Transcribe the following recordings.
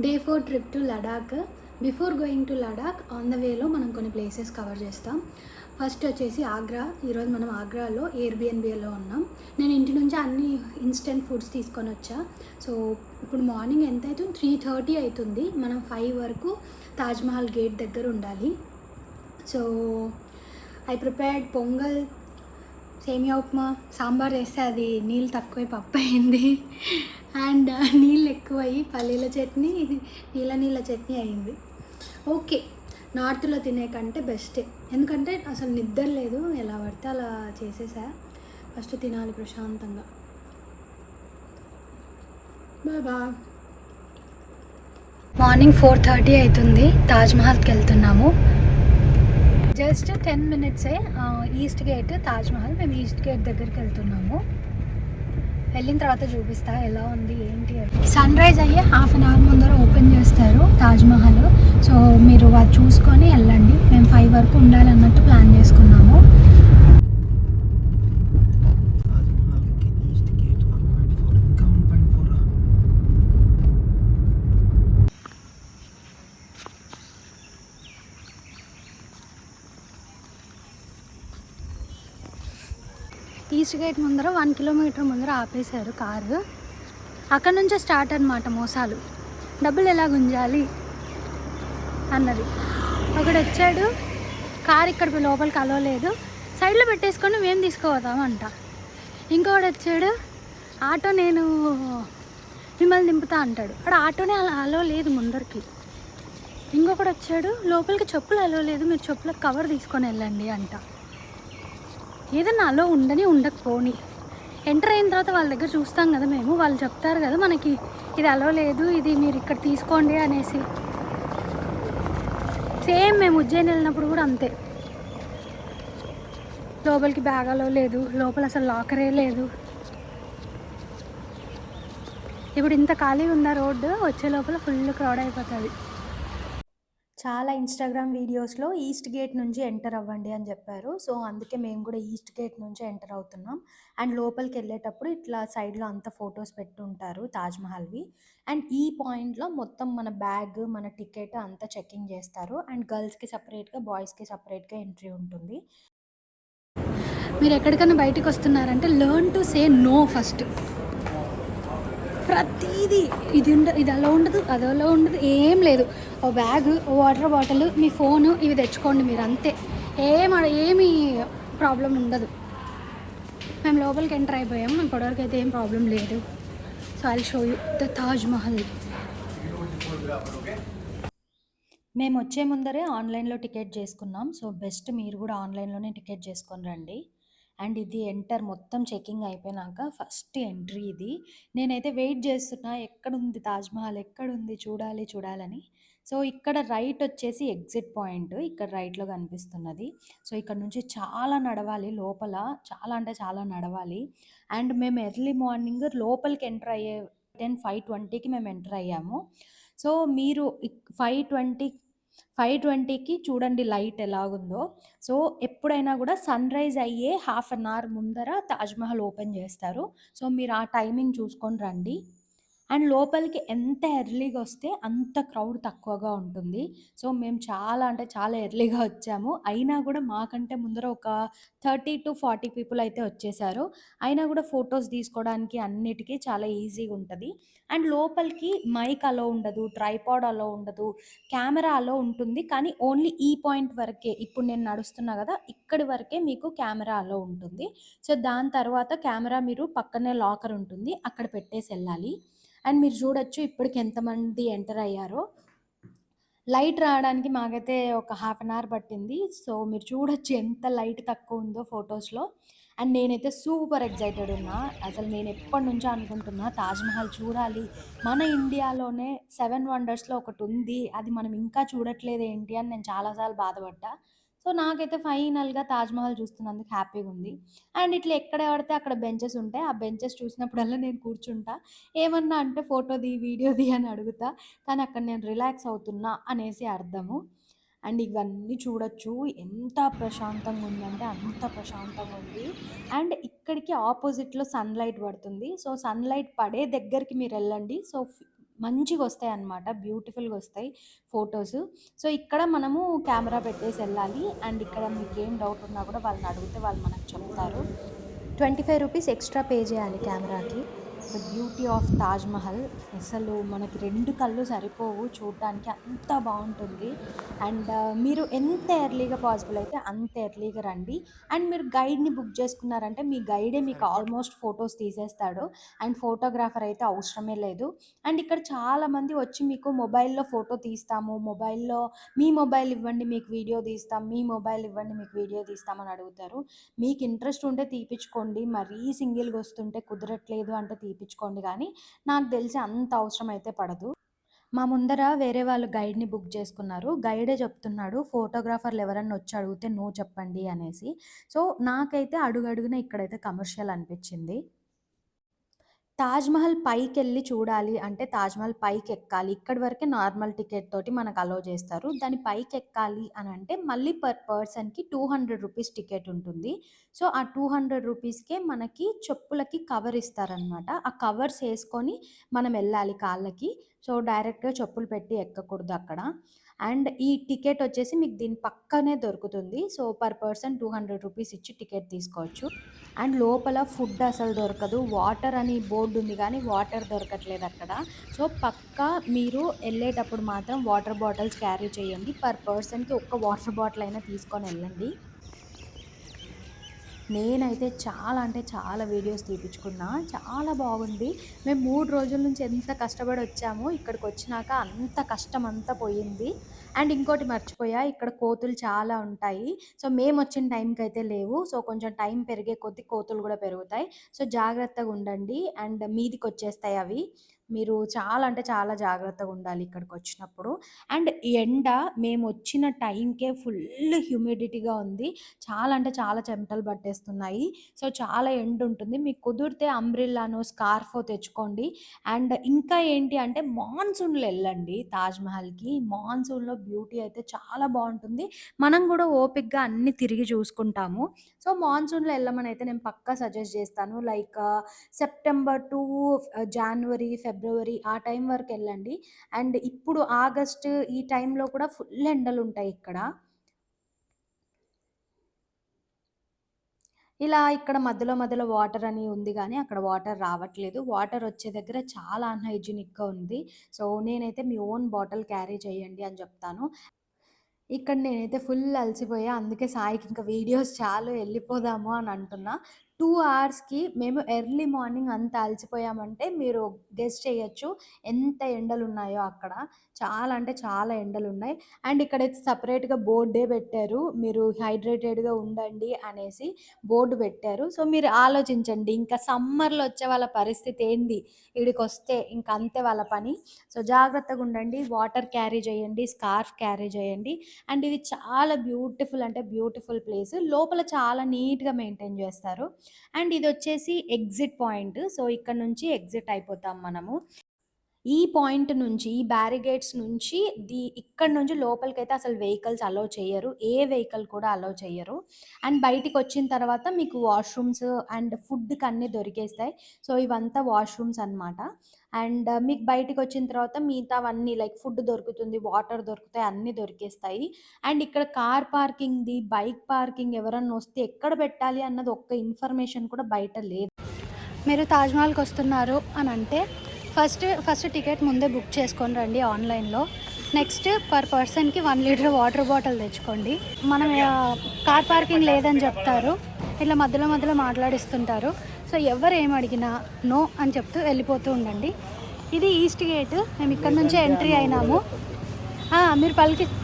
Day 4 trip to Ladakh. Before going to Ladakh on the వేలో మనం కొన్ని ప్లేసెస్ కవర్ చేస్తాం. ఫస్ట్ వచ్చేసి ఆగ్రా. ఈరోజు మనం ఆగ్రాలో ఎయిర్బిఎన్బిలో ఉన్నాం. నేను ఇంటి నుంచి అన్ని ఇన్స్టెంట్ ఫుడ్స్ తీసుకొని వచ్చా. సో ఇప్పుడు మార్నింగ్ ఎంత అవుతుంది? 3:30 అవుతుంది. మనం 5 వరకు తాజ్మహల్ గేట్ దగ్గర ఉండాలి. సో ఐ ప్రిపేర్డ్ పొంగల్, సేమియా ఉప్మా. సాంబార్ వేస్తే అది నీళ్ళు తక్కువై పప్పు అయింది అండ్ నీళ్ళు ఎక్కువయ్యి పల్లీల చట్నీ, నీళ్ళ చట్నీ అయింది. ఓకే, నార్త్లో తినే కంటే బెస్టే. ఎందుకంటే అసలు నిద్ర లేదు, ఎలా పడితే అలా చేసేసా. ఫస్ట్ తినాలి ప్రశాంతంగా. బాయ్. మార్నింగ్ 4:30 అవుతుంది. తాజ్మహల్కి వెళ్తున్నాము. జస్ట్ 10 మినిట్సే ఈస్ట్ గేట్ తాజ్మహల్. మేము ఈస్ట్ గేట్ దగ్గరికి వెళ్తున్నాము. వెళ్ళిన తర్వాత చూపిస్తా ఎలా ఉంది ఏంటి అని. సన్ రైజ్ అయ్యే హాఫ్ అన్ అవర్ ముందర ఓపెన్ చేస్తారు తాజ్మహల్. సో మీరు అది చూసుకొని వెళ్ళండి. మేము 5 వరకు ఉండాలన్నట్టు ప్లాన్ చేసుకున్నాము. ఈస్ట్ గేట్ ముందర 1 కిలోమీటర్ ముందర ఆపేశారు కారు. అక్కడ నుంచే స్టార్ట్ అనమాట మోసాలు. డబ్బులు ఎలా గుంజాలి అన్నది. ఒకడు వచ్చాడు, కారు ఇక్కడ లోపలికి అలవలేదు, సైడ్లో పెట్టేసుకొని మేము తీసుకుపోతామంట. ఇంకొకడు వచ్చాడు, ఆటో నేను మిమ్మల్ని దింపుతా అంటాడు. అక్కడ ఆటోనే అలో లేదు ముందరికి. ఇంకొకడు వచ్చాడు, లోపలికి చెప్పులు అలో లేదు, మీరు చెప్పులకు కవర్ తీసుకొని వెళ్ళండి అంట. ఏదన్నా అలో ఉండని ఉండకపోని ఎంటర్ అయిన తర్వాత వాళ్ళ దగ్గర చూస్తాం కదా మేము, వాళ్ళు చెప్తారు కదా మనకి ఇది అలో లేదు, ఇది మీరు ఇక్కడ తీసుకోండి అనేసి. సేమ్ మేము ఉజ్జయిని వెళ్ళినప్పుడు కూడా అంతే. లోపలికి బ్యాగ్ అలో లేదు, లోపల అసలు లాకరే లేదు. ఇప్పుడు ఇంత ఖాళీ ఉన్న రోడ్డు వచ్చే లోపల ఫుల్ క్రౌడ్ అయిపోతుంది. చాలా ఇన్స్టాగ్రామ్ వీడియోస్లో ఈస్ట్ గేట్ నుంచి ఎంటర్ అవ్వండి అని చెప్పారు. సో అందుకే మేము కూడా ఈస్ట్ గేట్ నుంచి ఎంటర్ అవుతున్నాం. అండ్ లోపలికి వెళ్ళేటప్పుడు ఇట్లా సైడ్లో అంతా ఫొటోస్ పెట్టుంటారు తాజ్మహల్వి. అండ్ ఈ పాయింట్లో మొత్తం మన బ్యాగ్, మన టికెట్ అంతా చెకింగ్ చేస్తారు. అండ్ గర్ల్స్కి సపరేట్గా, బాయ్స్కి సపరేట్గా ఎంట్రీ ఉంటుంది. మీరు ఎక్కడికైనా బయటకు వస్తున్నారంటే learn to say no first. ప్రతిదీ ఇది అలా ఉండదు, అది అలా ఉండదు, ఏం లేదు. ఓ బ్యాగ్, ఓ వాటర్ బాటిల్, మీ ఫోను, ఇవి తెచ్చుకోండి మీరు అంతే. ఏమీ ప్రాబ్లం ఉండదు. మేము లోపలికి ఎంటర్ అయిపోయాము. మేము ఇప్పటివరకు అయితే ఏం ప్రాబ్లం లేదు. So I show you the Taj Mahal. మేము వచ్చే ముందరే ఆన్లైన్లో టికెట్ చేసుకున్నాం. సో బెస్ట్ మీరు కూడా ఆన్లైన్లోనే టికెట్ చేసుకొని రండి. అండ్ ఇది ఎంటర్ మొత్తం చెకింగ్ అయిపోయినాక ఫస్ట్ ఎంట్రీ ఇది. నేనైతే వెయిట్ చేస్తున్నా, ఎక్కడుంది తాజ్మహల్, ఎక్కడుంది, చూడాలని. సో ఇక్కడ రైట్ వచ్చేసి ఎగ్జిట్ పాయింట్, ఇక్కడ రైట్లో కనిపిస్తున్నది. సో ఇక్కడ నుంచి చాలా నడవాలి లోపల, చాలా అంటే చాలా నడవాలి. అండ్ మేము ఎర్లీ మార్నింగ్ లోపలికి ఎంటర్ అయ్యే 5:20కి మేము ఎంటర్ అయ్యాము. సో మీరు 5:20కి చూడండి లైట్ ఎలాగుందో. సో ఎప్పుడైనా కూడా సన్ రైజ్ అయ్యే హాఫ్ అన్ అవర్ ముందర తాజ్మహల్ ఓపెన్ చేస్తారు. సో మీరు ఆ టైమింగ్ చూసుకొని రండి. అండ్ లోపలికి ఎంత ఎర్లీగా వస్తే అంత క్రౌడ్ తక్కువగా ఉంటుంది. సో మేము చాలా అంటే చాలా ఎర్లీగా వచ్చాము. అయినా కూడా మాకంటే ముందర ఒక 30-40 పీపుల్ అయితే వచ్చేసారు. అయినా కూడా ఫొటోస్ తీసుకోవడానికి అన్నిటికీ చాలా ఈజీగా ఉంటుంది. అండ్ లోపలికి మైక్ అలో ఉండదు, ట్రైపాడ్ అలో ఉండదు, కెమెరా అలో ఉంటుంది. కానీ ఓన్లీ ఈ పాయింట్ వరకే, ఇప్పుడు నేను నడుస్తున్నా కదా ఇక్కడి వరకే మీకు కెమెరా అలో ఉంటుంది. సో దాని తర్వాత కెమెరా మీరు పక్కనే లాకర్ ఉంటుంది, అక్కడ పెట్టేసి వెళ్ళాలి. అండ్ మీరు చూడొచ్చు ఇప్పటికి ఎంతమంది ఎంటర్ అయ్యారో. లైట్ రావడానికి మాకైతే ఒక హాఫ్ అన్ అవర్ పట్టింది. సో మీరు చూడొచ్చు ఎంత లైట్ తక్కువ ఉందో ఫొటోస్లో. అండ్ నేనైతే సూపర్ ఎక్సైటెడ్ ఉన్నా. అసలు నేను ఎప్పటి నుంచో అనుకుంటున్నా తాజ్మహల్ చూడాలి, మన ఇండియాలోనే 7 వండర్స్లో ఒకటి ఉంది, అది మనం ఇంకా చూడట్లేదు ఏంటి అని నేను చాలాసార్లు బాధపడ్డా. సో నాకైతే ఫైనల్గా తాజ్మహల్ చూస్తున్నందుకు హ్యాపీగా ఉంది. అండ్ ఇట్లా ఎక్కడ పడితే అక్కడ బెంచెస్ ఉంటాయి, ఆ బెంచెస్ చూసినప్పుడల్లా నేను కూర్చుంటా. ఏమన్నా అంటే ఫోటోది, వీడియోది అని అడుగుతా. కానీ అక్కడ నేను రిలాక్స్ అవుతున్నా అనేసి అర్థము. అండ్ ఇవన్నీ చూడొచ్చు, ఎంత ప్రశాంతంగా ఉందంటే అంత ప్రశాంతంగా ఉంది. అండ్ ఇక్కడికి ఆపోజిట్లో సన్లైట్ పడుతుంది. సో సన్లైట్ పడే దగ్గరికి మీరు వెళ్ళండి. సో మంచిగొస్తాయన్నమాట. బ్యూటిఫుల్‌గొస్తాయి ఫోటోస్. సో, ఇక్కడ మనము కెమెరా పెట్టేసి ఎళ్ళాలి. అండ్ ఇక్కడ మీకేం డౌట్ ఉన్నా కూడా వాళ్ళని అడిగితే వాళ్ళు మనకు చెప్తారు. ₹25 ఎక్స్‌ట్రా పే చేయాలి కెమెరాకి. The beauty of Taj Mahal అసలు మనకి 2 కళ్ళు సరిపోవు చూడటానికి, అంత బావుంటుంది. అండ్ మీరు ఎంత ఎర్లీగా పాసిబుల్ అయితే అంత ఎర్లీగా రండి. అండ్ మీరు గైడ్‌ని బుక్ చేసుకున్నారంటే మీ గైడే మీకు ఆల్మోస్ట్ ఫోటోస్ తీసేస్తాడు. అండ్ ఫోటోగ్రాఫర్ అయితే అవసరమే లేదు. అండ్ ఇక్కడ చాలామంది వచ్చి మీకు మొబైల్‌లో ఫోటో తీస్తాము, మీ మొబైల్ ఇవ్వండి మీకు వీడియో తీస్తాం, మీ మొబైల్ ఇవ్వండి మీకు వీడియో తీస్తాం అని అడుగుతారు. మీకు ఇంట్రెస్ట్ ఉంటే తీపిచ్చుకోండి. మరీ సింగిల్‌గా వస్తుంటే కుదరట్లేదు అంటే తీపిచ్చుకోండి గానీ, నాకు తెలిసి అంత అవసరం అయితే పడదు. మా ముందర వేరే వాళ్ళు గైడ్‌ని బుక్ చేసుకున్నారు. గైడే చెప్తున్నాడు ఫోటోగ్రాఫర్‌లు ఎవరన్నా వచ్చి అడిగితే నో చెప్పండి అనేసి. సో, నాకైతే అడుగడుగునా ఇక్కడైతే కమర్షియల్ అనిపిచ్చింది. తాజ్‌మహల్ పైకెళ్ళి చూడాలి అంటే తాజ్‌మహల్ పైకెక్కాలి. ఇక్కడి వరకే నార్మల్ టికెట్ తోటి మనకు అలో చేస్తారు. దాని పైకెక్కాలి అనంటే మళ్ళీ పర్ పర్సన్‌కి ₹200 టికెట్ ఉంటుంది. సో, ఆ ₹200కే మనకి చెప్పులకి కవర్ ఇస్తారనమాట. ఆ కవర్స్ ఏసుకొని మనం ఎళ్ళాలి కాళ్ళకి. సో, డైరెక్ట్‌గా చెప్పులు పెట్టి ఎక్కకూడదు అక్కడ. అండ్ ఈ టికెట్ వచ్చేసి మీకు దీని పక్కనే దొరుకుతుంది. సో, పర్ పర్సన్ ₹200 ఇచ్చి టికెట్ తీసుకోవచ్చు. అండ్ లోపల ఫుడ్ అసలు దొరకదు. వాటర్ అని బోర్డ్ ఉంది గానీ, వాటర్ దొరకట్లేదక్కడ. సో, పక్కా మీరు ఎళ్ళేటప్పుడు మాత్రం వాటర్ బాటిల్స్ క్యారీ చేయండి. పర్ పర్సన్‌కి ఒక్క వాటర్ బాటిల్ అయినా తీసుకొనెళ్ళండి. నేనైతే చాలా అంటే చాలా వీడియోస్ తీపిచ్చుకున్నా. చాలా బాగుంది. మేము 3 రోజుల నుంచి ఎంత కష్టపడి వచ్చామో, ఇక్కడికొచ్చినాక అంత కష్టమంతా పోయింది. అండ్ ఇంకోటి మర్చిపోయా, ఇక్కడ కోతులు చాలా ఉంటాయి. సో, మేమొచ్చిన టైంకయితే లేవు. సో, కొంచెం టైం పెరిగే కొద్దీ కోతులు గూడా పెరుగుతాయి. సో, జాగ్రత్తగుండండి. అండ్ మీదికొచ్చేస్తాయి అవి. మీరు చాలా అంటే చాలా జాగ్రత్తగుండాలి ఇక్కడికొచ్చినప్పుడు. అండ్ ఎండ మేమొచ్చిన టైంకే ఫుల్ హ్యూమిడిటీగా ఉంది. చాలా అంటే చాలా చెమటలు పట్టేస్తున్నాయి. సో, చాలా ఎండుంటుంది. మీకు కుదిరితే అంబ్రెల్లానో, స్కార్ఫో తెచ్చుకోండి. అండ్ ఇంకా ఏంటి అంటే మాన్సూన్‌లో ఎళ్ళండి తాజ్‌మహల్‌కి. మాన్సూన్‌లో బ్యూటీ అయితే చాలా బావుంటుంది. మనం గూడా ఓపికగా అన్నీ తిరిగి చూసుకుంటాము. సో, మాన్సూన్‌లో ఎళ్ళమనైతే నేను పక్కా సజెస్ట్ చేస్తాను. లైక్ సెప్టెంబర్ టు జాన్వరి, ఫిబ్రవరి ఆ టైం వరకెళ్ళండి. అండ్ ఇప్పుడు ఆగస్ట్ ఈ టైంలో కూడా ఫుల్ ఎండలుంటాయి ఇక్కడ. ఇలా ఇక్కడ మధ్యలో మధ్యలో వాటర్ అని ఉంది గానీ, అక్కడ వాటర్ రావట్లేదు. వాటర్ వచ్చే దగ్గర చాలా అన్‌హైజీనిక్‌గా ఉంది. సో, నేనైతే మీ ఓన్ బాటిల్ క్యారీ చేయండి అని చెప్తాను. ఇక్కడ నేనైతే ఫుల్ అలసిపోయా. అందుకే సాయికి ఇంక వీడియోస్ చాలు ఎళ్ళిపోదాము అని అంటున్నా. 2 అవర్స్‌కి మేము ఎర్లీ మార్నింగ్ అంత అలసిపోయామంటే మీరు గెస్ చేయొచ్చు ఎంత ఎండలున్నాయో అక్కడ. చాలా అంటే చాలా ఎండలున్నాయి. అండ్ ఇక్కడైతే సెపరేట్‌గా బోర్డే పెట్టారు. మీరు హైడ్రేటెడ్‌గా ఉండండి అనేసి బోర్డ్ పెట్టారు. సో, మీరు ఆలోచించండి ఇంకా సమ్మర్‌లో వచ్చే వాళ్ళ పరిస్థితి ఏంది? ఈడికొస్తే ఇంక అంతే వాళ్ళ పని. సో, జాగ్రత్తగుండండి. వాటర్ క్యారీ చేయండి. స్కార్ఫ్ క్యారీ చేయండి. అండ్ ఇది చాలా బ్యూటిఫుల్ అంటే బ్యూటిఫుల్ ప్లేస్. లోపల చాలా నీట్‌గా మెయింటైన్ చేస్తారు. అండ్ ఇదొచ్చేసి ఎగ్జిట్ పాయింట్. సో, ఇక్కడ నుంచి ఎగ్జిట్ అయిపోతాం మనము. ఈ పాయింట్ నుంచి, ఈ బ్యారిగేడ్స్ నుంచి ఇక్కడి నుంచి లోపలికైతే అసలు వెహికల్స్ అలో చెయ్యరు. ఏ వెహికల్ కూడా అలో చెయ్యరు. అండ్ బయటికొచ్చిన తర్వాత మీకు వాష్‌రూమ్స్ అండ్ ఫుడ్‌కన్నీ దొరికేస్తాయి. సో, ఇవంతా వాష్‌రూమ్స్ అనమాట. అండ్ మీకు బయటికొచ్చిన తర్వాత మిగతావన్నీ లైక్ ఫుడ్ దొరుకుతుంది, వాటర్ దొరుకుతాయి, అన్నీ దొరికేస్తాయి. అండ్ ఇక్కడ కార్ పార్కింగ్‌ది, బైక్ పార్కింగ్ ఎవరన్నా వస్తే ఎక్కడ పెట్టాలి అన్నది ఒక్క ఇన్ఫర్మేషన్ కూడా బయట లేదు. మీరు తాజ్‌మహల్‌కొస్తున్నారు అనంటే ఫస్ట్ టికెట్ ముందే బుక్ చేసుకొని రండి ఆన్‌లైన్‌లో. నెక్స్ట్ పర్ పర్సన్‌కి 1 లీటర్ వాటర్ బాటిల్ తెచ్చుకోండి. మనం కార్ పార్కింగ్ లేదని చెప్తారు. ఇట్లా మధ్యలో మధ్యలో మాట్లాడిస్తుంటారు. సో, ఎవరు ఏమడిగినా నో అని చెప్తూ వెళ్ళిపోతూ ఉండండి. ఇది ఈస్ట్ గేట్. మేము ఇక్కడ నుంచే ఎంట్రీ అయినాము.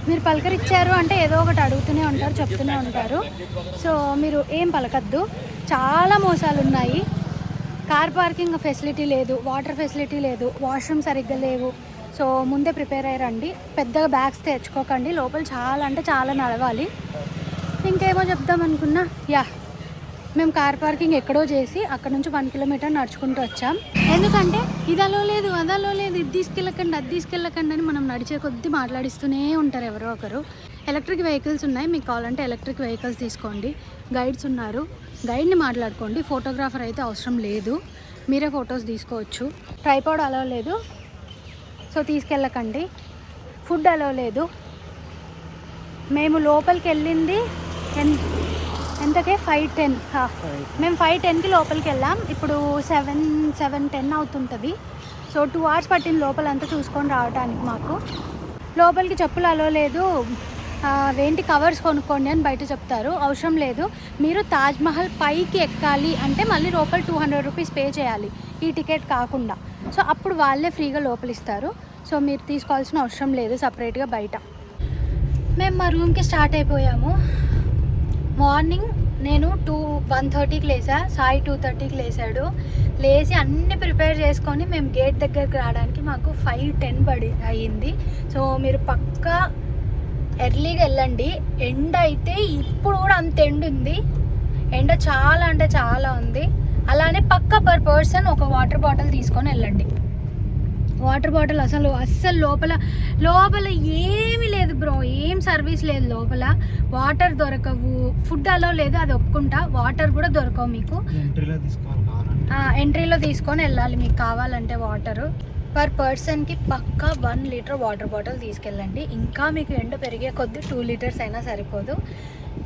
మీరు పలకరిచ్చారు అంటే ఏదో ఒకటి అడుగుతూనే ఉంటారు, చెప్తూనే ఉంటారు. సో, మీరు ఏం పలకద్దు. చాలా మోసాలున్నాయి. కార్ పార్కింగ్ ఫెసిలిటీ లేదు, వాటర్ ఫెసిలిటీ లేదు, వాష్‌రూమ్ సరిగ్గా లేవు. సో, ముందే ప్రిపేర్ అయ్యి రండి. పెద్దగా బ్యాగ్స్ తెచ్చుకోకండి. లోపల చాలా అంటే చాలా నడవాలి. ఇంకేమో చెప్దామనుకున్నా మేము కార్ పార్కింగ్ ఎక్కడో చేసి అక్కడ నుంచి 1 కిలోమీటర్ నడుచుకుంటూ వచ్చాం. ఎందుకంటే ఇది అలో లేదు, అది అలో లేదు, ఇది తీసుకెళ్ళకండి, అది తీసుకెళ్ళకండి అని మనం నడిచే కొద్దీ మాట్లాడిస్తూనే ఉంటారు ఎవరో ఒకరు. ఎలక్ట్రిక్ వెహికల్స్ ఉన్నాయి. మీకు కావాలంటే ఎలక్ట్రిక్ వెహికల్స్ తీసుకోండి. గైడ్స్ ఉన్నారు. గైడ్‌ని మాట్లాడుకోండి. ఫోటోగ్రాఫర్ అయితే అవసరం లేదు. మీరే ఫొటోస్ తీసుకోవచ్చు. ట్రైపాడ్ అలో లేదు. సో తీసుకెళ్ళకండి. ఫుడ్ అలో లేదు. మేము లోపలికి వెళ్ళింది ఎంతకే 5:10. మేము 5:10కి లోపలికి వెళ్ళాం. ఇప్పుడు 7:10 అవుతుంటుంది. సో 2 hours పట్టింది లోపలంతా చూసుకొని రావడానికి మాకు. లోపలికి చెప్పులు అలో లేదు. అవేంటి కవర్స్ కొనుక్కోండి అని బయట చెప్తారు. అవసరం లేదు. మీరు తాజ్మహల్ పైకి ఎక్కాలి అంటే మళ్ళీ లోపల 200 రూపీస్ పే చేయాలి, ఈ టికెట్ కాకుండా. సో అప్పుడు వాళ్ళే ఫ్రీగా లోపలిస్తారు. సో మీరు తీసుకోవాల్సిన అవసరం లేదు సపరేట్గా బయట. మేము మా రూమ్కి స్టార్ట్ అయిపోయాము. మార్నింగ్ నేను 1:30కి లేసా, సాయి 2:30కి లేసాడు. లేచి అన్నీ ప్రిపేర్ చేసుకొని మేము గేట్ దగ్గరికి రావడానికి మాకు 5:10 అయ్యింది. సో మీరు పక్కా ఎర్లీగా వెళ్ళండి. ఎండ అయితే ఇప్పుడు కూడా అంత ఎండ ఉంది. ఎండ చాలా అంటే చాలా ఉంది. అలానే పక్కా పర్ పర్సన్ ఒక వాటర్ బాటిల్ తీసుకొని వెళ్ళండి. వాటర్ బాటిల్ అస్సలు లోపల ఏమీ లేదు బ్రో, ఏం సర్వీస్ లేదు లోపల. వాటర్ దొరకవు, ఫుడ్ అలో లేదు, అది ఒప్పుకుంటా. వాటర్ కూడా దొరకవు మీకు. ఎంట్రీలో తీసుకొని వెళ్ళాలి మీకు కావాలంటే వాటరు. పర్ పర్సన్కి పక్కా 1 లీటర్ వాటర్ బాటిల్ తీసుకెళ్ళండి. ఇంకా మీకు ఎండ పెరిగే కొద్దీ 2 లీటర్స్ అయినా సరిపోదు.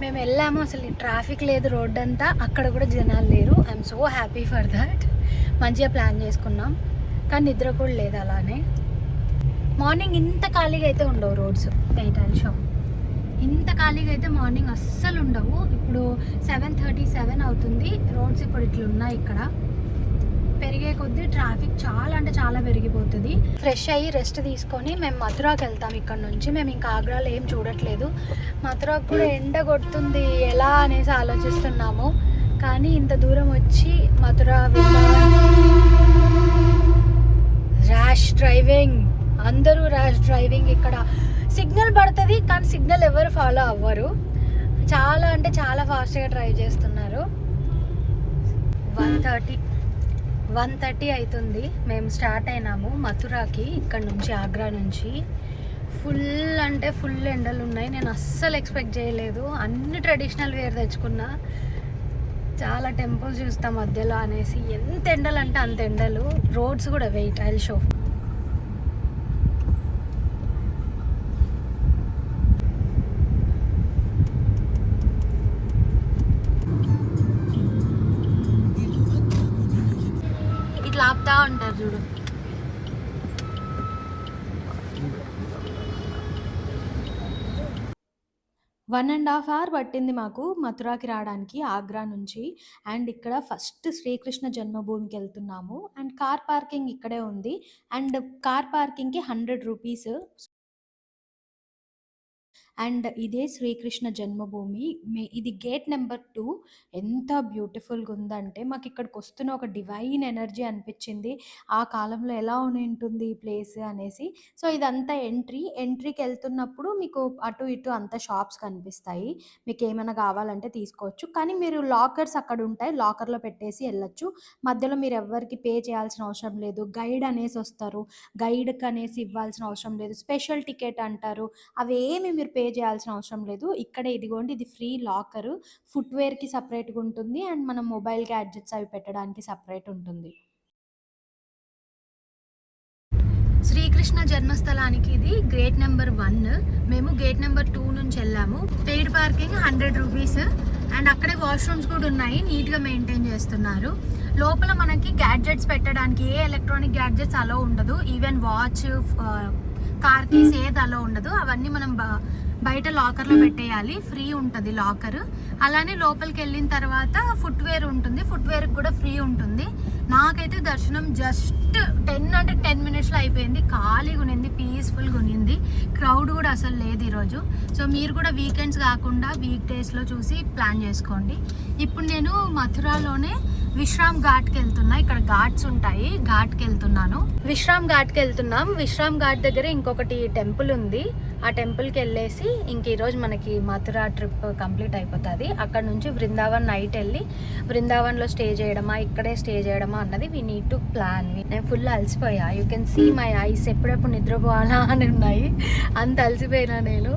మేము వెళ్ళాము, అసలు ట్రాఫిక్ లేదు రోడ్ అంతా. అక్కడ కూడా జనాలు లేరు. I'm so happy for that. మంచిగా ప్లాన్ చేసుకున్నాం, కానీ నిద్ర కూడా లేదు. అలానే మార్నింగ్ ఇంత ఖాళీగా అయితే ఉండవు రోడ్స్. వెయిట్ షో ఇంత ఖాళీగా అయితే మార్నింగ్ అస్సలు ఉండవు. ఇప్పుడు 7:37 అవుతుంది. రోడ్స్ ఇప్పుడు ఇట్లున్నాయి. ఇక్కడ పెరిగే కొద్దీ ట్రాఫిక్ చాలా అంటే చాలా పెరిగిపోతుంది. ఫ్రెష్ అయ్యి రెస్ట్ తీసుకొని మేము మథురాకి వెళ్తాం. ఇక్కడ నుంచి మేము ఇంకా ఆగ్రాలో ఏం చూడట్లేదు. మథురాకు కూడా ఎండ కొడుతుంది ఎలా అనేసి ఆలోచిస్తున్నాము. కానీ ఇంత దూరం వచ్చి మథురా ర్యాష్ డ్రైవింగ్, అందరూ ర్యాష్ డ్రైవింగ్. ఇక్కడ సిగ్నల్ పడుతుంది కానీ సిగ్నల్ ఎవరు ఫాలో అవ్వరు. చాలా అంటే చాలా ఫాస్ట్గా డ్రైవ్ చేస్తున్నారు. 1:30 అవుతుంది. మేము స్టార్ట్ అయినాము మథురాకి. ఇక్కడ నుంచి ఆగ్రా నుంచి ఫుల్ అంటే ఫుల్ ఎండలు ఉన్నాయి. నేను అస్సలు ఎక్స్పెక్ట్ చేయలేదు. అన్ని ట్రెడిషనల్ వేర్ తెచ్చుకున్నా. చాలా టెంపుల్స్ చూస్తాం మధ్యలో అనేసి. ఎంత ఎండలు అంటే అంత ఎండలు. రోడ్స్ కూడా వెయిట్ ఐల్ షో. ఇట్లా ఆపుతా ఉంటారు చూడు. వన్ అండ్ హాఫ్ అవర్ పట్టింది మాకు మథురాకి రావడానికి ఆగ్రా నుంచి. అండ్ ఇక్కడ ఫస్ట్ శ్రీకృష్ణ జన్మభూమికి వెళ్తున్నాము. అండ్ కార్ పార్కింగ్ ఇక్కడే ఉంది. అండ్ కార్ పార్కింగ్కి 100 రూపీస్. అండ్ ఇదే శ్రీకృష్ణ జన్మభూమి. ఇది గేట్ నెంబర్ 2. ఎంత బ్యూటిఫుల్గా ఉందంటే మాకు ఇక్కడికి వస్తున్న ఒక డివైన్ ఎనర్జీ అనిపించింది. ఆ కాలంలో ఎలా ఉంటుంది ఈ ప్లేస్ అనేసి. సో ఇదంతా ఎంట్రీకి వెళ్తున్నప్పుడు మీకు అటు ఇటు అంతా షాప్స్ కనిపిస్తాయి. మీకు ఏమైనా కావాలంటే తీసుకోవచ్చు. కానీ మీరు లాకర్స్ అక్కడ ఉంటాయి, లాకర్లో పెట్టేసి వెళ్ళొచ్చు. మధ్యలో మీరు ఎవరికి పే చేయాల్సిన అవసరం లేదు. గైడ్ అనేసి వస్తారు, గైడ్కి అనేసి ఇవ్వాల్సిన అవసరం లేదు. స్పెషల్ టికెట్ అంటారు, అవేమి మీరు పే చేయాల్సిన అవసరం లేదు. ఇక్కడే ఇదిగోండి, ఇది ఫ్రీ లాకరు. ఫుట్వేర్కి సపరేట్గా ఉంటుంది. అండ్ మనం మొబైల్ గ్యాడ్జెట్స్ అవి పెట్టడానికి సపరేట్ ఉంటుంది. శ్రీకృష్ణ జన్మస్థలానికి ఇది గేట్ నెంబర్ 1. మేము గేట్ నెంబర్ 2 నుంచి వెళ్ళాము. Paid parking 100 rupees. అండ్ అక్కడే వాష్రూమ్స్ కూడా ఉన్నాయి, నీట్గా మెయింటైన్ చేస్తున్నారు. లోపల మనకి గ్యాడ్జెట్స్ పెట్టడానికి ఏ ఎలక్ట్రానిక్ గ్యాడ్జెట్స్ అలో ఉండదు. ఈవెన్ వాచ్, కార్ కీస్ ఏది అలో ఉండదు. అవన్నీ మనం బయట లాకర్లో పెట్టేయాలి. ఫ్రీ ఉంటుంది లాకర్. అలానే లోపలికి వెళ్ళిన తర్వాత ఫుట్వేర్ ఉంటుంది, ఫుట్వేర్కి కూడా ఫ్రీ ఉంటుంది. నాకైతే దర్శనం జస్ట్ 10 మినిట్స్లో అయిపోయింది. ఖాళీగా ఉన్నింది, పీస్ఫుల్గా ఉన్నింది. క్రౌడ్ కూడా అసలు లేదు ఈరోజు. సో మీరు కూడా వీకెండ్స్ కాకుండా వీక్ డేస్లో చూసి ప్లాన్ చేసుకోండి. ఇప్పుడు నేను మథురాలోనే విశ్రామ్ ఘాట్కి వెళ్తున్నా. ఇక్కడ ఘాట్స్ ఉంటాయి, ఘాట్కి వెళ్తున్నాను. విశ్రామ్ ఘాట్కి వెళ్తున్నాం. విశ్రామ్ ఘాట్ దగ్గర ఇంకొకటి టెంపుల్ ఉంది. ఆ టెంపుల్కి వెళ్ళేసి ఇంక ఈరోజు మనకి మథురా ట్రిప్ కంప్లీట్ అయిపోతుంది. అక్కడ నుంచి బృందావన్ నైట్ వెళ్ళి బృందావన్లో స్టే చేయడమా ఇక్కడే స్టే చేయడమా అన్నది వీ నీడ్ టు ప్లాన్. నేను ఫుల్ అలసిపోయా. You can see my eyes ఎప్పుడెప్పుడు నిద్రపోవాలా అని ఉన్నాయి. అంత అలసిపోయినా నేను.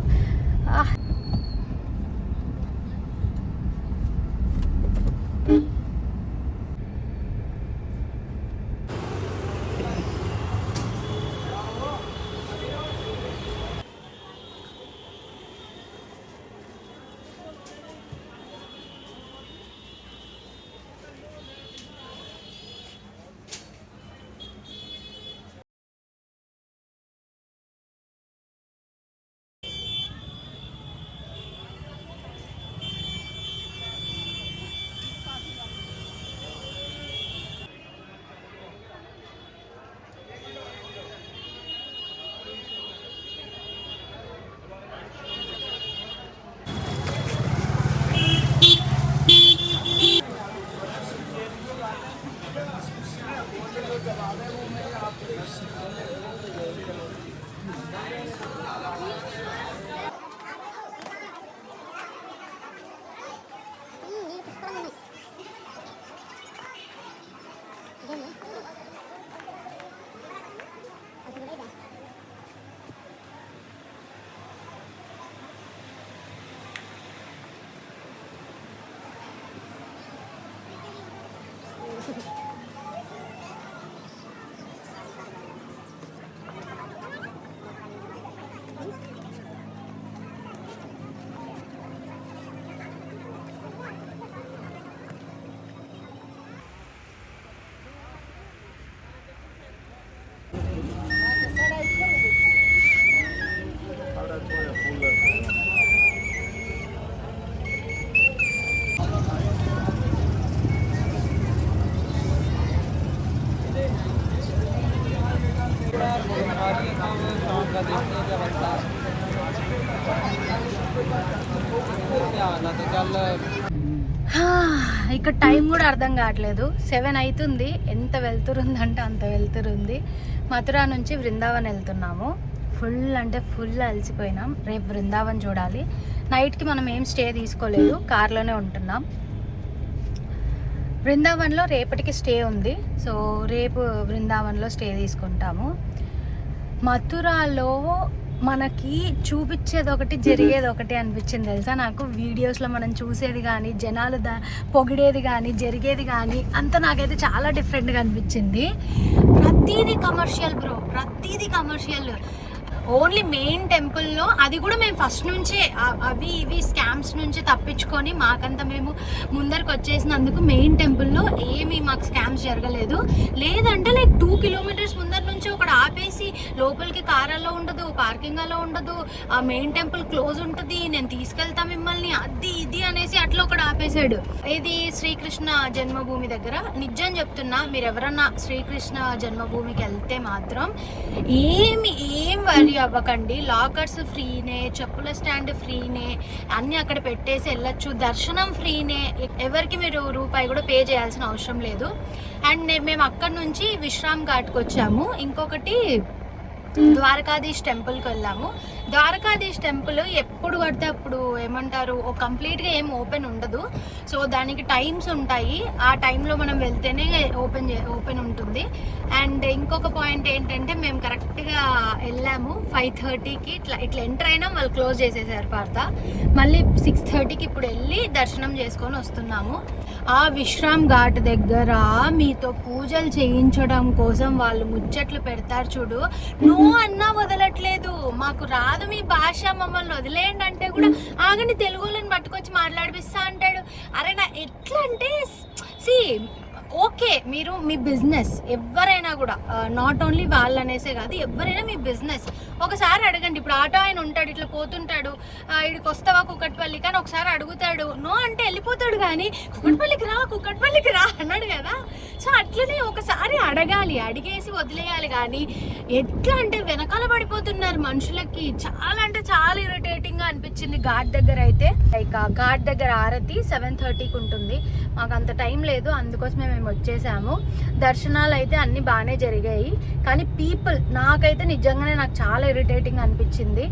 ఇక్కడ టైం కూడా అర్థం కావట్లేదు. 7 అవుతుంది. ఎంత వెళ్తురుందంటే అంత వెళ్తురుంది. మథురా నుంచి బృందావన్ వెళ్తున్నాము. ఫుల్ అంటే ఫుల్ అలసిపోయినాం. రేపు బృందావన్ చూడాలి. నైట్కి మనం ఏం స్టే తీసుకోలేదు, కార్లోనే ఉంటున్నాం. బృందావన్లో రేపటికి స్టే ఉంది. సో రేపు బృందావన్లో స్టే తీసుకుంటాము. మథురాలో మనకి చూపించేది ఒకటి, జరిగేది ఒకటి అనిపించింది తెలుసా నాకు. వీడియోస్లో మనం చూసేది కానీ, జనాలు పొగిడేది కానీ, జరిగేది కానీ అంత నాకైతే చాలా డిఫరెంట్గా అనిపించింది. ప్రతిదీ కమర్షియల్ బ్రో, ప్రతిదీ కమర్షియల్. ఓన్లీ మెయిన్ టెంపుల్లో, అది కూడా మేము ఫస్ట్ నుంచే అవి ఇవి స్కామ్స్ నుంచి తప్పించుకొని మాకంతా మేము ముందరికి వచ్చేసినందుకు మెయిన్ టెంపుల్లో ఏమీ మాకు స్కామ్స్ జరగలేదు. లేదంటే లైక్ 2 కిలోమీటర్స్ ముందర నుంచి ఒకటి ఆపేసి లోపలికి కారాల్లో ఉండదు, పార్కింగ్ అలా ఉండదు, ఆ మెయిన్ టెంపుల్ క్లోజ్ ఉంటుంది, నేను తీసుకెళ్తా మిమ్మల్ని, అది ఇది అనేసి అట్లా ఒకటి ఆపేశాడు. ఇది శ్రీకృష్ణ జన్మభూమి దగ్గర. నిజం చెప్తున్నా, మీరు ఎవరన్నా శ్రీకృష్ణ జన్మభూమికి వెళ్తే మాత్రం ఏం వరి అవ్వకండి. లాకర్స్ ఫ్రీనే, చెప్పుల స్టాండ్ ఫ్రీనే, అన్నీ అక్కడ పెట్టేసి వెళ్ళొచ్చు. దర్శనం ఫ్రీనే, ఎవరికి మీరు రూపాయి కూడా పే చేయాల్సిన అవసరం లేదు. అండ్ మేము అక్కడ నుంచి విశ్రామ్ ఘాట్కి వచ్చాము. ఇంకొకటి ద్వారకాధీష్ టెంపుల్కి వెళ్ళాము. ద్వారకాధీష్ టెంపుల్ ఎప్పుడు పడితే అప్పుడు ఏమంటారు, కంప్లీట్గా ఏం ఓపెన్ ఉండదు. సో దానికి టైమ్స్ ఉంటాయి. ఆ టైంలో మనం వెళ్తేనే ఓపెన్ ఉంటుంది. అండ్ ఇంకొక పాయింట్ ఏంటంటే, మేము కరెక్ట్గా వెళ్ళాము 5:30కి. ఇట్లా ఎంటర్ అయినా వాళ్ళు క్లోజ్ చేసేసారు పార్త. మళ్ళీ 6:30కి ఇప్పుడు వెళ్ళి దర్శనం చేసుకొని వస్తున్నాము. ఆ విశ్రామ్ ఘాట్ దగ్గర మీతో పూజలు చేయించడం కోసం వాళ్ళు ముచ్చట్లు పెడతారు చూడు, నువ్వు అన్నా వదలట్లేదు. మాకు రాదు మీ భాష, మమ్మల్ని వదిలేయండి అంటే కూడా ఆగని తెలుగులను పట్టుకొచ్చి మాట్లాడిపిస్తా అంటాడు. అరే నా ఎట్లా అంటే, ఓకే మీరు మీ బిజినెస్, ఎవరైనా కూడా నాట్ ఓన్లీ వాళ్ళు అనేసే కాదు, ఎవరైనా మీ బిజినెస్. ఒకసారి అడగండి. ఇప్పుడు ఆటో ఆయన ఉంటాడు, ఇట్లా పోతుంటాడు, ఇక్కడికి వస్తావా కుక్కట్పల్లికి అని ఒకసారి అడుగుతాడు. నో అంటే వెళ్ళిపోతాడు. కానీ కుక్కట్పల్లికి రా అన్నాడు కదా. సో అట్లనే ఒకసారి అడగాలి, అడిగేసి వదిలేయాలి. కానీ ఎట్లా అంటే వెనకాల పడిపోతున్నారు మనుషులకి. చాలా అంటే చాలా ఇరిటేటింగ్గా అనిపించింది ఘాట్ దగ్గర అయితే. లైక్ ఘాట్ దగ్గర ఆరతి 7:30కి ఉంటుంది. మాకు అంత టైం లేదు, అందుకోసమే మేము వచ్చేసాము. దర్శనాలు అయితే అన్నీ బాగానే జరిగాయి. కానీ నాకైతే నిజంగానే నాకు చాలా ఇరిటేటింగ్ అనిపించింది.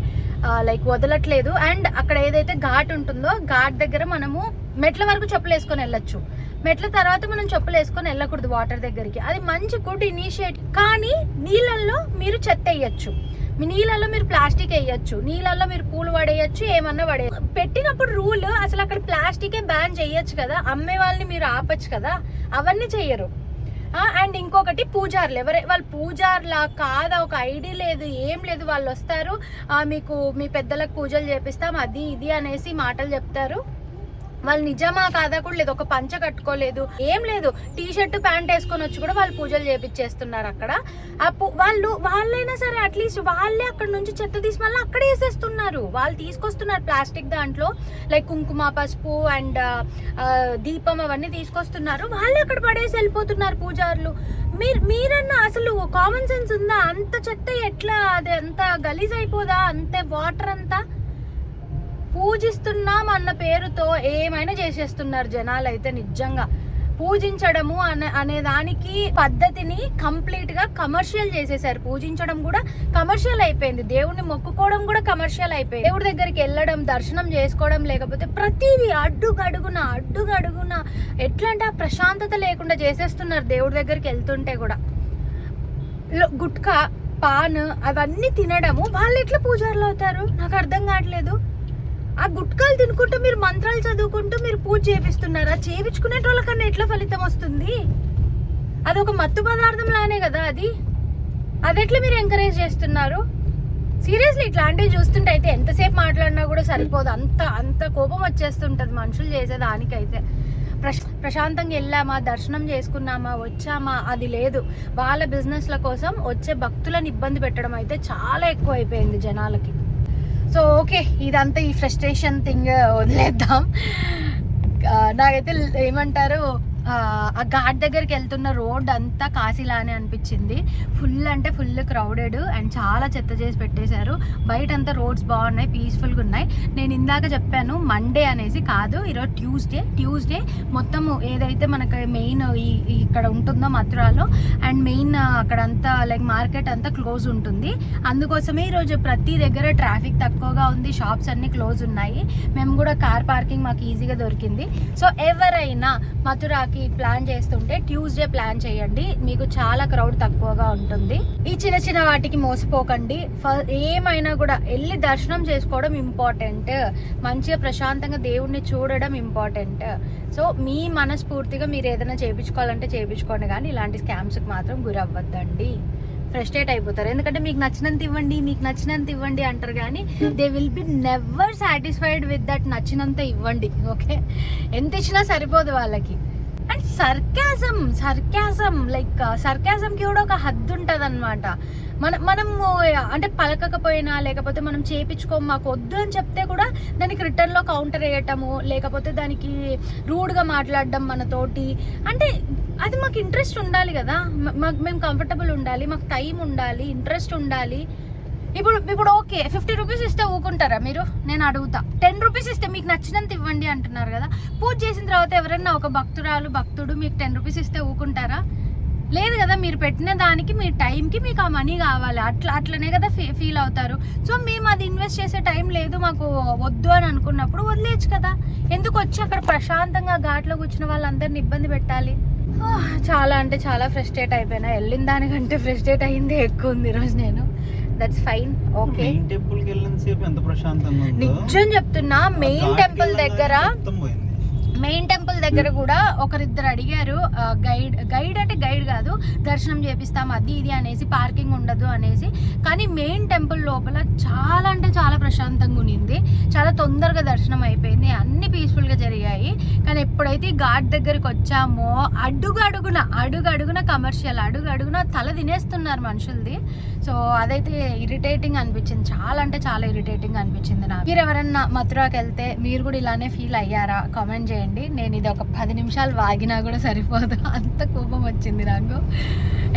లైక్ వదలట్లేదు. అండ్ అక్కడ ఏదైతే ఘాట్ ఉంటుందో, ఘాట్ దగ్గర మనము మెట్ల వరకు చెప్పులు వేసుకొని వెళ్ళొచ్చు. మెట్ల తర్వాత మనం చెప్పులు వేసుకొని వెళ్ళకూడదు వాటర్ దగ్గరికి. అది మంచి గుడ్ ఇనిషియేటివ్. కానీ నీళ్ళల్లో మీరు చెత్త వేయచ్చు, మీ నీళ్ళల్లో మీరు ప్లాస్టిక్ వేయచ్చు, నీళ్ళల్లో మీరు పూలు పడేయచ్చు, ఏమన్నా పడేయచ్చు. పెట్టినప్పుడు రూల్ అసలు అక్కడ ప్లాస్టికే బ్యాన్ చేయొచ్చు కదా, అమ్మే వాళ్ళని మీరు ఆపచ్చు కదా, అవన్నీ చెయ్యరు. అండ్ ఇంకొకటి పూజారులు, వాళ్ళు పూజారులా కాదా, ఒక ఐడి లేదు, ఏం లేదు. వాళ్ళు వస్తారు, మీకు మీ పెద్దలకు పూజలు చేపిస్తాం, అది ఇది అనేసి మాటలు చెప్తారు. వాళ్ళు నిజమా కాదా కూడా లేదు. ఒక పంచ కట్టుకోలేదు, ఏం లేదు, టీ షర్ట్ ప్యాంట్ వేసుకొని వచ్చి కూడా వాళ్ళు పూజలు చేపించేస్తున్నారు అక్కడ. వాళ్ళైనా సరే అట్లీస్ట్ వాళ్ళే అక్కడ నుంచి చెత్త తీసి మళ్ళీ అక్కడే వేసేస్తున్నారు. వాళ్ళు తీసుకొస్తున్నారు ప్లాస్టిక్ దాంట్లో, లైక్ కుంకుమ, పసుపు అండ్ దీపం అవన్నీ తీసుకొస్తున్నారు. వాళ్ళే అక్కడ పడేసి వెళ్ళిపోతున్నారు పూజారులు. మీరన్నా అసలు కామన్ సెన్స్ ఉందా? అంత చెత్త ఎట్లా, అది అంత గలీజ్ అయిపోదా? అంతే వాటర్ అంతా పూజిస్తున్నాం అన్న పేరుతో ఏమైనా చేసేస్తున్నారు జనాలు అయితే. నిజంగా పూజించడము అనే దానికి పద్ధతిని కంప్లీట్ గా కమర్షియల్ చేసేసారు. పూజించడం కూడా కమర్షియల్ అయిపోయింది, దేవుణ్ణి మొక్కుకోవడం కూడా కమర్షియల్ అయిపోయింది. దేవుడి దగ్గరికి వెళ్ళడం, దర్శనం చేసుకోవడం, లేకపోతే ప్రతిదీ అడ్డుగడుగున ఎట్లా అంటే ఆ ప్రశాంతత లేకుండా చేసేస్తున్నారు. దేవుడి దగ్గరికి వెళ్తుంటే కూడా గుట్కా, పాన్ అవన్నీ తినడము. వాళ్ళు ఎట్లా పూజారులు అవుతారు నాకు అర్థం కావట్లేదు. ఆ గుట్కాలు తినుకుంటూ మీరు మంత్రాలు చదువుకుంటూ మీరు పూజ చేపిస్తున్నారా? చేయించుకునేటోళ్ళకన్నా ఎట్లా ఫలితం వస్తుంది? అదొక మత్తు పదార్థం లానే కదా అది ఎట్లా మీరు ఎంకరేజ్ చేస్తున్నారు? సీరియస్లీ ఇట్లాంటివి చూస్తుంటే అయితే ఎంతసేపు మాట్లాడినా కూడా సరిపోదు. అంత కోపం వచ్చేస్తుంటది మనుషులు చేసేదానికైతే. ప్రశాంతంగా వెళ్ళామా, దర్శనం చేసుకున్నామా, వచ్చామా, అది లేదు. వాళ్ళ బిజినెస్ల కోసం వచ్చే భక్తులను ఇబ్బంది పెట్టడం అయితే చాలా ఎక్కువ అయిపోయింది జనాలకి. సో ఓకే, ఇదంతా ఈ ఫ్రస్ట్రేషన్ థింగ్ వదిలేద్దాం. నాకైతే ఏమంటారు, ఆ ఘాట్ దగ్గరికి వెళ్తున్న రోడ్ అంతా కాశీలానే అనిపించింది. ఫుల్ అంటే ఫుల్ క్రౌడెడ్ అండ్ చాలా చెత్త చేసి పెట్టేశారు. బయట అంతా రోడ్స్ బాగున్నాయి, పీస్ఫుల్గా ఉన్నాయి. నేను ఇందాక చెప్పాను మండే అనేసి, కాదు ఈరోజు ట్యూస్డే మొత్తము ఏదైతే మనకి మెయిన్ ఇక్కడ ఉంటుందో మథురాలో అండ్ మెయిన్ అక్కడంతా లైక్ మార్కెట్ అంతా క్లోజ్ ఉంటుంది. అందుకోసమే ఈరోజు ప్రతి దగ్గర ట్రాఫిక్ తక్కువగా ఉంది, షాప్స్ అన్నీ క్లోజ్ ఉన్నాయి. మేము కూడా కార్ పార్కింగ్ మాకు ఈజీగా దొరికింది. సో ఎవరైనా మథురాకి ప్లాన్ చేస్తుంటే ట్యూస్డే ప్లాన్ చేయండి, మీకు చాలా క్రౌడ్ తక్కువగా ఉంటుంది. ఈ చిన్న చిన్న వాటికి మోసపోకండి. ఏమైనా కూడా వెళ్ళి దర్శనం చేసుకోవడం ఇంపార్టెంట్, మంచిగా ప్రశాంతంగా దేవుణ్ణి చూడడం ఇంపార్టెంట్. సో మీ మనస్ఫూర్తిగా మీరు ఏదైనా చేయించుకోవాలంటే చేయించుకోండి, కానీ ఇలాంటి స్కామ్స్కి మాత్రం గురవ్వద్దండి. ఫ్రస్ట్రేట్ అయిపోతారు. ఎందుకంటే మీకు నచ్చినంత ఇవ్వండి అంటారు, కానీ they will be never satisfied with that నచ్చినంత ఇవ్వండి. ఓకే, ఎంత ఇచ్చినా సరిపోదు వాళ్ళకి. అండ్ సర్కాజం లైక్ సర్కాజంకి కూడా ఒక హద్దు ఉంటుంది అనమాట. మనము అంటే పలకకపోయినా లేకపోతే మనం చేయించుకోము మాకు వద్దు అని చెప్తే కూడా దానికి రిటర్న్లో కౌంటర్ వేయటము, లేకపోతే దానికి రూడ్గా మాట్లాడడం మనతోటి. అంటే అది మాకు ఇంట్రెస్ట్ ఉండాలి కదా, మేము కంఫర్టబుల్ ఉండాలి, మాకు టైం ఉండాలి, ఇంట్రెస్ట్ ఉండాలి. ఇప్పుడు ఓకే 50 రూపీస్ ఇస్తే ఊకుంటారా మీరు? నేను అడుగుతా. 10 రూపీస్ ఇస్తే మీకు నచ్చినంత ఇవ్వండి అంటున్నారు కదా. పూజ చేసిన తర్వాత ఎవరైనా ఒక భక్తుడు మీకు 10 రూపీస్ ఇస్తే ఊకుంటారా? లేదు కదా. మీరు పెట్టిన దానికి మీ టైంకి మీకు ఆ మనీ కావాలి, అట్లనే కదా ఫీల్ అవుతారు. సో మేము అది ఇన్వెస్ట్ చేసే టైం లేదు, మాకు వద్దు అని అనుకున్నప్పుడు వదిలేయచ్చు కదా. ఎందుకు వచ్చి అక్కడ ప్రశాంతంగా ఘాట్లో కూర్చున్న వాళ్ళందరినీ ఇబ్బంది పెట్టాలి? చాలా అంటే చాలా ఫ్రస్ట్రేట్ అయిపోయినా. వెళ్ళిన దానికంటే ఫ్రస్ట్రేట్ అయింది ఎక్కువ ఉంది ఈరోజు నేను. That's fine, okay. నిజం చెప్తున్నా, మెయిన్ టెంపుల్ దగ్గర కూడా ఒకరిద్దరు అడిగారు, గైడ్ అంటే గైడ్ కాదు, దర్శనం చేపిస్తాం అది ఇది అనేసి, పార్కింగ్ ఉండదు అనేసి. కానీ మెయిన్ టెంపుల్ లోపల చాలా అంటే చాలా ప్రశాంతంగా ఉన్నింది, చాలా తొందరగా దర్శనం అయిపోయింది, అన్ని పీస్ఫుల్గా జరిగాయి. కానీ ఎప్పుడైతే ఘాట్ దగ్గరికి వచ్చామో అడుగడుగున కమర్షియల్, అడుగడుగున తల తినేస్తున్నారు మనుషులది. సో అదైతే ఇరిటేటింగ్ అనిపించింది, చాలా అంటే చాలా ఇరిటేటింగ్ అనిపించింది నాకు. మీరు ఎవరన్నా మథురాకి వెళ్తే మీరు కూడా ఇలానే ఫీల్ అయ్యారా? కామెంట్ చేయండి. నేను ఇది ఒక 10 నిమిషాలు వాగినా కూడా సరిపోదు, అంత కోపం వచ్చింది నాకు.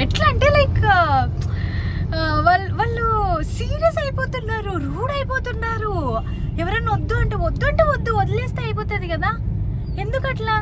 ఎట్లా అంటే లైక్ వాళ్ళు సీరియస్ అయిపోతున్నారు, రూడ్ అయిపోతున్నారు. ఎవరైనా వద్దు అంటే వద్దు వదిలేస్తే అయిపోతుంది కదా, ఎందుకు అట్లా?